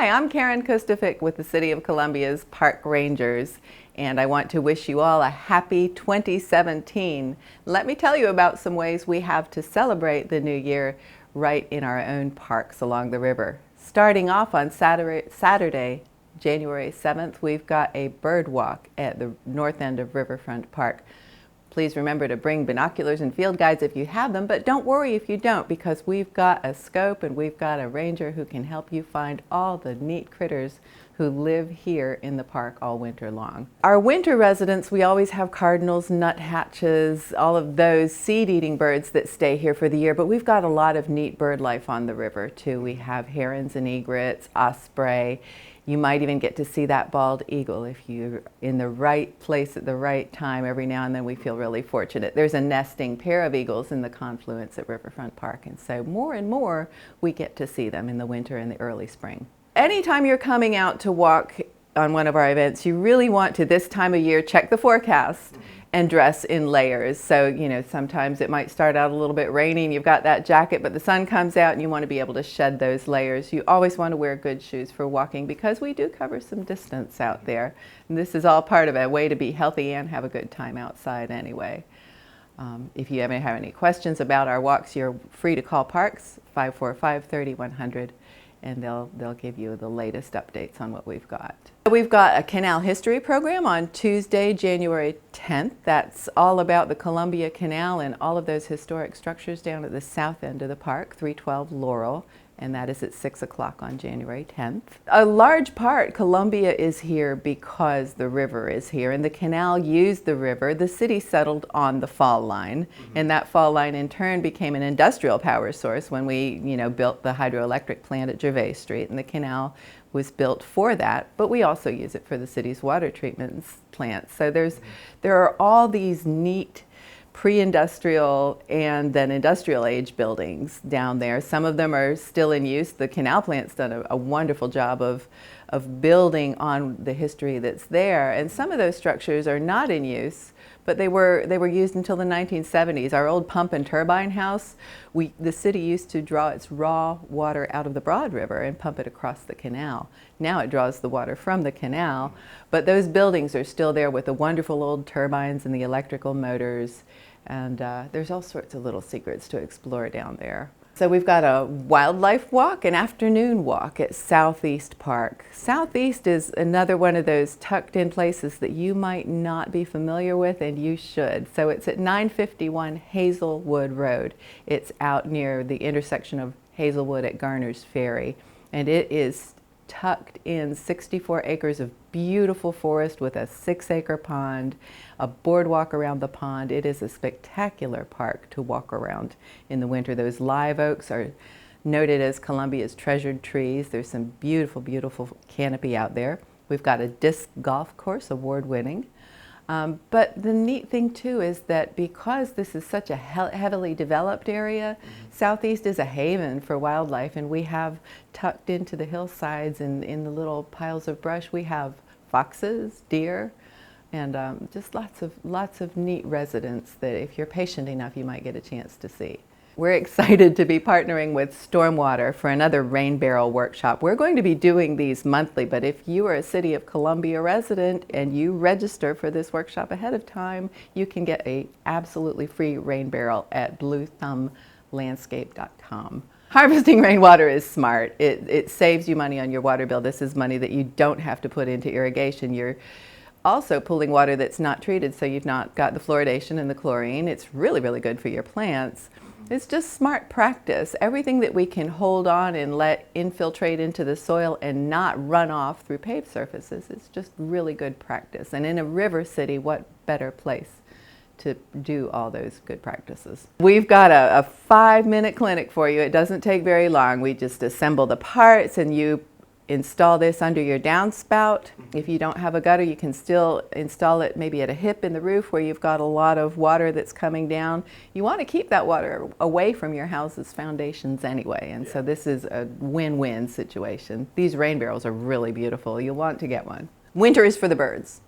Hi, I'm Karen Kustafik with the City of Columbia's Park Rangers, and I want to wish you all a happy 2017. Let me tell you about some ways we have to celebrate the new year right in our own parks along the river. Starting off on Saturday, January 7th, we've got a bird walk at the north end of Riverfront Park. Please remember to bring binoculars and field guides if you have them, but don't worry if you don't, because we've got a scope and we've got a ranger who can help you find all the neat critters who live here in the park all winter long. Our winter residents, we always have cardinals, nuthatches, all of those seed-eating birds that stay here for the year, but we've got a lot of neat bird life on the river too. We have herons and egrets, osprey. You might even get to see that bald eagle if you're in the right place at the right time. Every now and then we feel really fortunate. There's a nesting pair of eagles in the confluence at Riverfront Park, and so more and more we get to see them in the winter and the early spring. Anytime you're coming out to walk on one of our events, you really want to, this time of year, check the forecast and dress in layers. So, you know, sometimes it might start out a little bit rainy and you've got that jacket, but the sun comes out and you want to be able to shed those layers. You always want to wear good shoes for walking because we do cover some distance out there. And this is all part of a way to be healthy and have a good time outside anyway. If you ever have any questions about our walks, you're free to call Parks 545-3100. And they'll give you the latest updates on what we've got. We've got a Canal History program on Tuesday, January 10th. That's all about the Columbia Canal and all of those historic structures down at the south end of the park, 312 Laurel, and that is at 6 o'clock on January 10th. A large part, Columbia is here because the river is here, and the canal used the river. The city settled on the fall line, and that fall line in turn became an industrial power source when we, built the hydroelectric plant at Gervais Street, and the canal was built for that, but we also use it for the city's water treatment plants. So there are all these neat pre-industrial and then industrial age buildings down there. Some of them are still in use. The canal plant's done a wonderful job of building on the history that's there. And some of those structures are not in use, but they were used until the 1970s. Our old pump and turbine house, the city used to draw its raw water out of the Broad River and pump it across the canal. Now it draws the water from the canal, but those buildings are still there with the wonderful old turbines and the electrical motors. And there's all sorts of little secrets to explore down there. So we've got a wildlife walk, an afternoon walk at Southeast Park. Southeast is another one of those tucked in places that you might not be familiar with, and you should. So it's at 951 Hazelwood Road. It's out near the intersection of Hazelwood at Garner's Ferry, and it is tucked in 64 acres of beautiful forest with a 6-acre pond, a boardwalk around the pond. It is a spectacular park to walk around in the winter. Those live oaks are noted as Columbia's treasured trees. There's some beautiful, beautiful canopy out there. We've got a disc golf course, award-winning. But the neat thing too is that because this is such a heavily developed area, Southeast is a haven for wildlife, and we have tucked into the hillsides and in the little piles of brush, we have foxes, deer, and just lots of neat residents that if you're patient enough, you might get a chance to see. We're excited to be partnering with Stormwater for another rain barrel workshop. We're going to be doing these monthly, but if you are a City of Columbia resident and you register for this workshop ahead of time, you can get an absolutely free rain barrel at bluethumblandscape.com. Harvesting rainwater is smart. It saves you money on your water bill. This is money that you don't have to put into irrigation. You're also pulling water that's not treated, so you've not got the fluoridation and the chlorine. It's really, really good for your plants. It's just smart practice. Everything that we can hold on and let infiltrate into the soil and not run off through paved surfaces is just really good practice. And in a river city, what better place to do all those good practices? We've got a 5-minute clinic for you. It doesn't take very long. We just assemble the parts and you install this under your downspout. If you don't have a gutter, you can still install it maybe at a hip in the roof where you've got a lot of water that's coming down. You want to keep that water away from your house's foundations anyway, and so this is a win-win situation. These rain barrels are really beautiful. You'll want to get one. Winter is for the birds.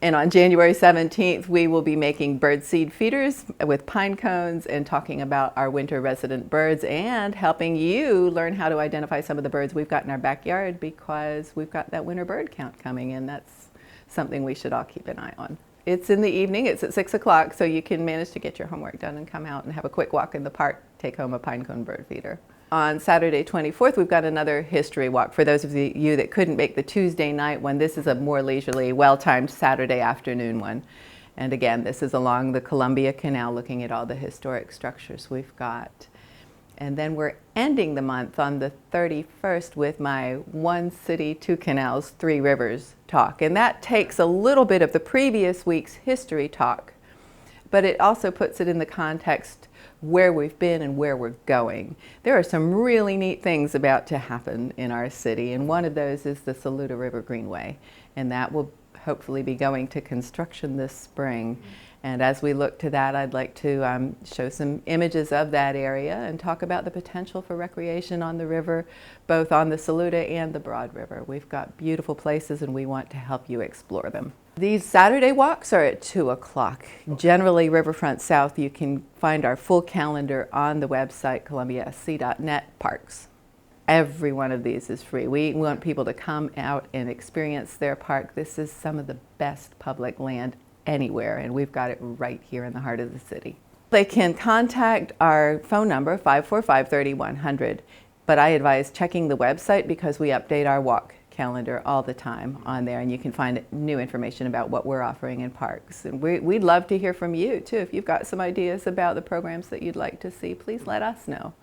And on January 17th, we will be making bird seed feeders with pine cones and talking about our winter resident birds and helping you learn how to identify some of the birds we've got in our backyard, because we've got that winter bird count coming, and that's something we should all keep an eye on. It's in the evening, it's at 6 o'clock, so you can manage to get your homework done and come out and have a quick walk in the park, take home a pine cone bird feeder. On Saturday 24th, we've got another history walk. For those of you that couldn't make the Tuesday night one, this is a more leisurely, well-timed Saturday afternoon one. And again, this is along the Columbia Canal, looking at all the historic structures we've got. And then we're ending the month on the 31st with my One City, Two Canals, Three Rivers talk. And that takes a little bit of the previous week's history talk, but it also puts it in the context where we've been and where we're going. There are some really neat things about to happen in our city, and one of those is the Saluda River Greenway, and that will hopefully be going to construction this spring. And as we look to that, I'd like to show some images of that area and talk about the potential for recreation on the river, both on the Saluda and the Broad River. We've got beautiful places and we want to help you explore them. These Saturday walks are at 2 o'clock. Generally, Riverfront South, you can find our full calendar on the website, columbiasc.net parks. Every one of these is free. We want people to come out and experience their park. This is some of the best public land anywhere, and we've got it right here in the heart of the city. They can contact our phone number, 545-3100, but I advise checking the website because we update our walk calendar all the time on there, and you can find new information about what we're offering in parks. And we'd love to hear from you too. If you've got some ideas about the programs that you'd like to see, please let us know.